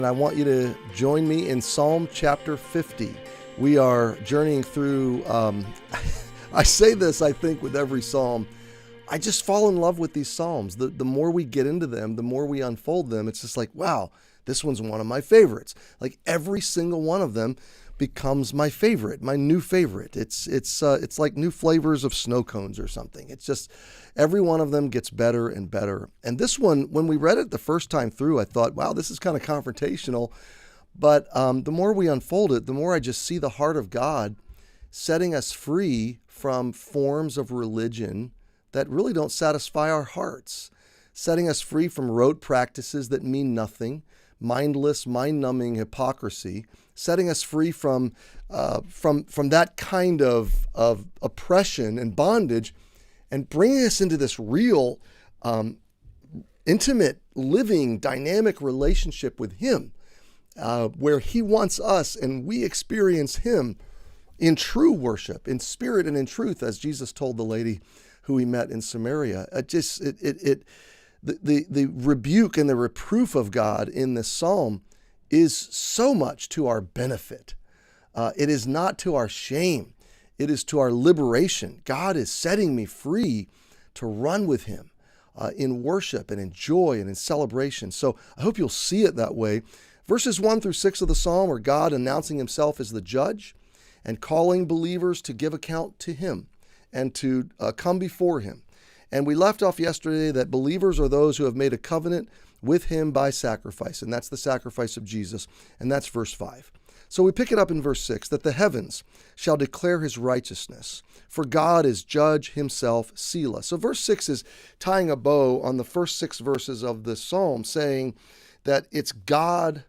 And I want you to join me in Psalm chapter 50. We are journeying through, I say this, I think, with every psalm. I just fall in love with these psalms. The more we get into them, the more we unfold them. It's just like, wow, this one's one of my favorites. Like every single one of them becomes my favorite, my new favorite. It's like new flavors of snow cones or something. It's just every one of them gets better and better. And this one, when we read it the first time through, I thought, wow, this is kind of confrontational. But the more we unfold it, the more I just see the heart of God setting us free from forms of religion that really don't satisfy our hearts, setting us free from rote practices that mean nothing, mindless, mind-numbing hypocrisy, setting us free from that kind of oppression and bondage, and bringing us into this real, intimate, living, dynamic relationship with Him, where He wants us and we experience Him in true worship, in spirit and in truth, as Jesus told the lady who He met in Samaria. The rebuke and the reproof of God in this psalm is so much to our benefit. It is not to our shame. It is to our liberation. God is setting me free to run with Him in worship and in joy and in celebration. So I hope you'll see it that way. Verses 1 through 6 of the psalm are God announcing Himself as the judge and calling believers to give account to Him and to come before Him. And we left off yesterday that believers are those who have made a covenant with Him by sacrifice, and that's the sacrifice of Jesus, and that's verse 5. So we pick it up in verse 6, that the heavens shall declare His righteousness, for God is judge Himself, Selah. So verse 6 is tying a bow on the first 6 verses of this psalm, saying that it's God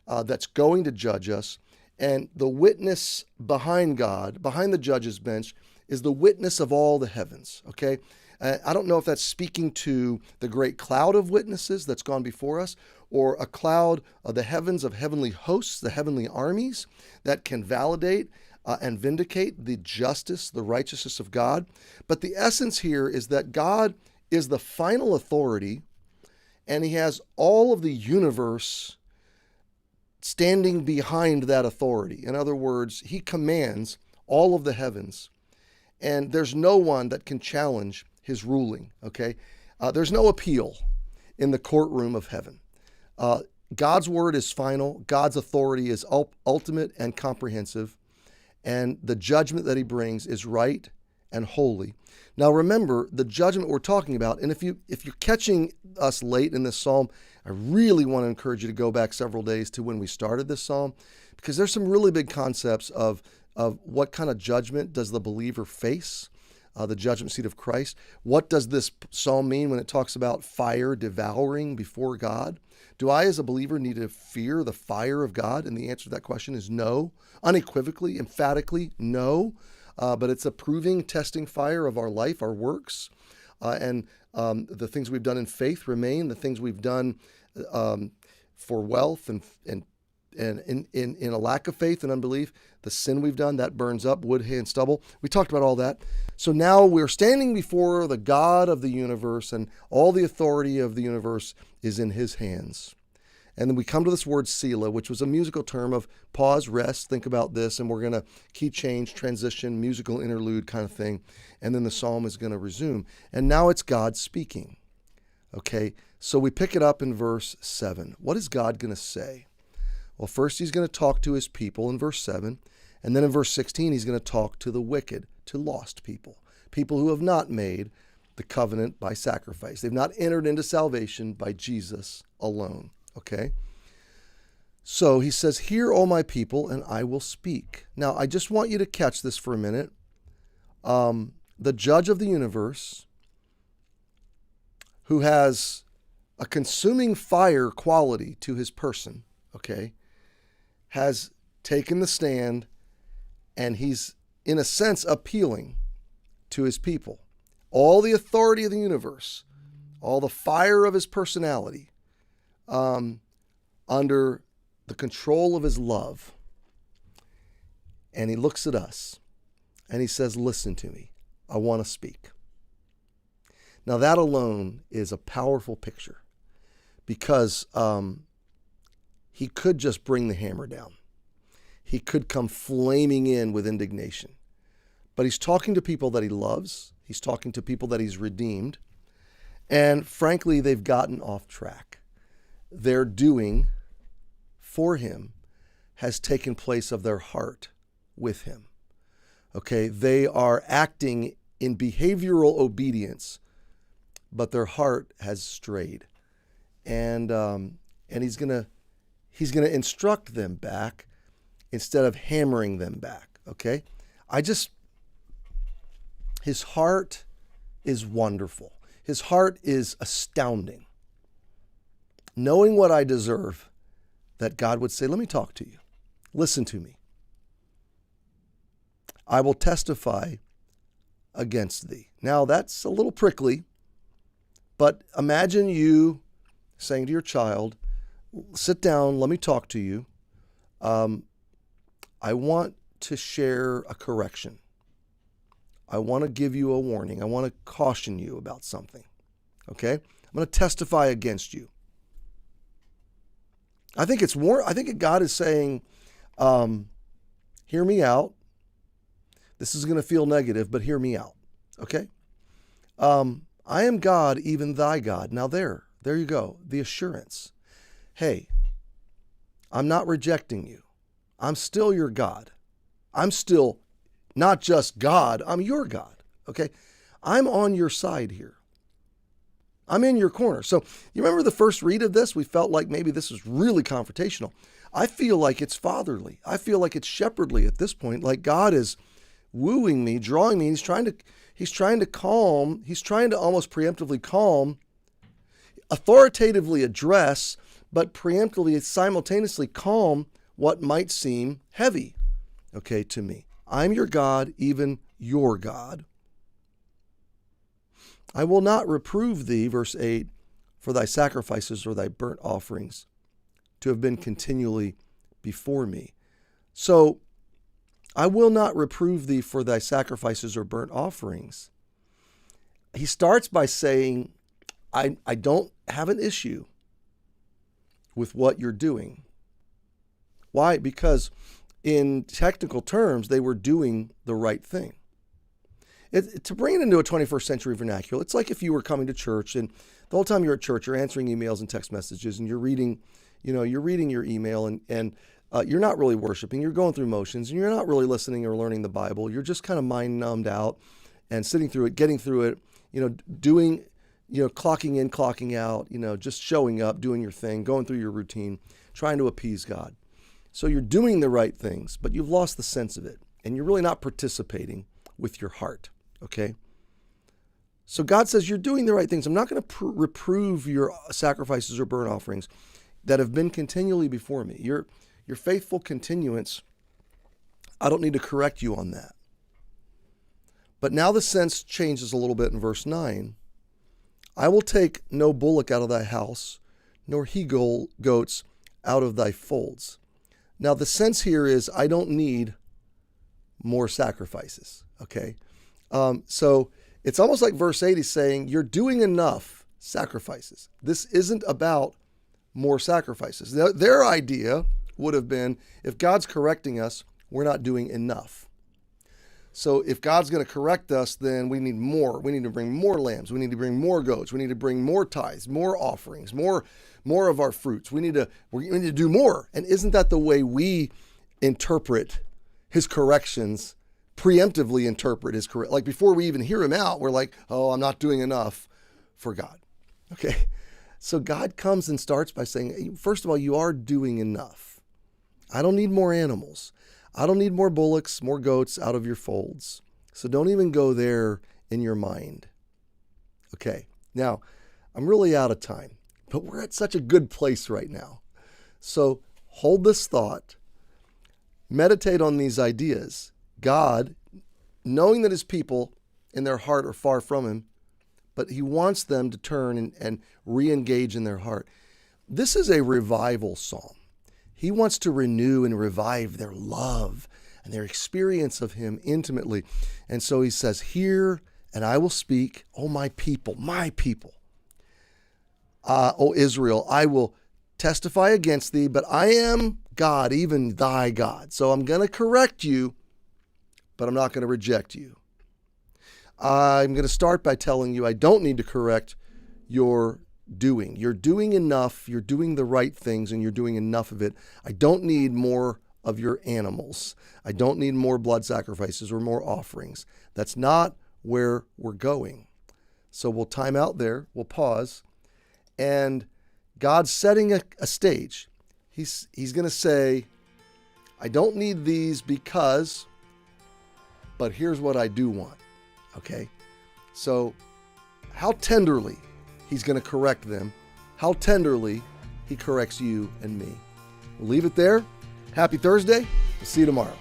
that's going to judge us, and the witness behind God, behind the judge's bench, is the witness of all the heavens, okay? I don't know if that's speaking to the great cloud of witnesses that's gone before us, or a cloud of the heavens of heavenly hosts, the heavenly armies that can validate and vindicate the justice, the righteousness of God. But the essence here is that God is the final authority, and He has all of the universe standing behind that authority. In other words, He commands all of the heavens, and there's no one that can challenge His ruling, okay? There's no appeal in the courtroom of heaven. God's word is final. God's authority is ultimate and comprehensive. And the judgment that He brings is right and holy. Now remember, the judgment we're talking about, and if you're catching us late in this psalm, I really want to encourage you to go back several days to when we started this psalm, because there's some really big concepts of what kind of judgment does the believer face, the judgment seat of Christ. What does this psalm mean when it talks about fire devouring before God? Do I, as a believer, need to fear the fire of God? And the answer to that question is no. Unequivocally, emphatically, no. But it's a proving, testing fire of our life, our works. And the things we've done in faith remain. The things we've done for wealth and in a lack of faith and unbelief, the sin we've done, that burns up, wood, hay, and stubble. We talked about all that. So now we're standing before the God of the universe, and all the authority of the universe is in His hands. And then we come to this word Selah, which was a musical term of pause, rest, think about this, and we're going to key change, transition, musical interlude kind of thing. And then the psalm is going to resume. And now it's God speaking. Okay, so we pick it up in verse 7. What is God going to say? Well, first He's going to talk to His people in verse 7, and then in verse 16 He's going to talk to the wicked, to lost people, people who have not made the covenant by sacrifice. They've not entered into salvation by Jesus alone, okay? So He says, "Hear, O my people, and I will speak." Now, I just want you to catch this for a minute. The judge of the universe, who has a consuming fire quality to His person, okay, has taken the stand, and He's, in a sense, appealing to His people. All the authority of the universe, all the fire of His personality, under the control of His love. And He looks at us, and He says, "Listen to me. I want to speak." Now that alone is a powerful picture, because he could just bring the hammer down. He could come flaming in with indignation. But he's talking to people that he loves. He's talking to people that he's redeemed. And frankly, they've gotten off track. Their doing for him has taken place of their heart with him. Okay, they are acting in behavioral obedience, but their heart has strayed. And he's gonna instruct them back instead of hammering them back. Okay, his heart is wonderful. His heart is astounding. Knowing what I deserve, that God would say, let me talk to you. Listen to me. I will testify against thee. Now, that's a little prickly, but imagine you saying to your child, sit down, let me talk to you. I want to share a correction. I want to give you a warning. I want to caution you about something. Okay? I'm going to testify against you. I think God is saying, hear me out. This is going to feel negative, but hear me out. Okay? I am God, even thy God. Now there you go. The assurance. Hey, I'm not rejecting you. I'm still your God. I'm still not just God, I'm your God. Okay? I'm on your side here. I'm in your corner. So you remember the first read of this? We felt like maybe this was really confrontational. I feel like it's fatherly. I feel like it's shepherdly at this point. Like God is wooing me, drawing me. He's trying to calm. He's trying to almost preemptively calm, authoritatively address, but preemptively simultaneously calm what might seem heavy, okay, to me. I'm your God, even your God. I will not reprove thee, verse 8, for thy sacrifices or thy burnt offerings to have been continually before me. So, I will not reprove thee for thy sacrifices or burnt offerings. He starts by saying, I don't have an issue with what you're doing. Why? Because in technical terms, they were doing the right thing. To bring it into a 21st century vernacular, it's like if you were coming to church and the whole time you're at church, you're answering emails and text messages and you're reading your email and you're not really worshiping. You're going through motions and you're not really listening or learning the Bible. You're just kind of mind numbed out and sitting through it, getting through it, doing, clocking in, clocking out, just showing up, doing your thing, going through your routine, trying to appease God. So you're doing the right things, but you've lost the sense of it and you're really not participating with your heart. Okay? So God says, you're doing the right things. I'm not going to reprove your sacrifices or burnt offerings that have been continually before me. Your faithful continuance, I don't need to correct you on that. But now the sense changes a little bit in verse 9. I will take no bullock out of thy house, nor he-goats out of thy folds. Now the sense here is I don't need more sacrifices. Okay? So it's almost like verse 8 is saying, you're doing enough sacrifices. This isn't about more sacrifices. Their idea would have been, if God's correcting us, we're not doing enough. So if God's going to correct us, then we need more. We need to bring more lambs. We need to bring more goats. We need to bring more tithes, more offerings, more of our fruits. We need to do more. And isn't that the way we interpret his corrections? Preemptively interpret his correct. Like before we even hear him out, we're like, oh, I'm not doing enough for God. Okay. So God comes and starts by saying, first of all, you are doing enough. I don't need more animals. I don't need more bullocks, more goats out of your folds. So don't even go there in your mind. Okay. Now, I'm really out of time, but we're at such a good place right now. So hold this thought, meditate on these ideas. God, knowing that his people in their heart are far from him, but he wants them to turn and re-engage in their heart. This is a revival psalm. He wants to renew and revive their love and their experience of him intimately. And so he says, hear and I will speak, O my people, O Israel, I will testify against thee, but I am God, even thy God. So I'm going to correct you, but I'm not going to reject you. I'm going to start by telling you I don't need to correct your doing. You're doing enough, you're doing the right things, and you're doing enough of it. I don't need more of your animals. I don't need more blood sacrifices or more offerings. That's not where we're going. So we'll time out there, we'll pause, and God's setting a stage. He's going to say, I don't need these because, but here's what I do want. Okay? So how tenderly he's going to correct them, how tenderly he corrects you and me. We'll leave it there. Happy Thursday. We'll see you tomorrow.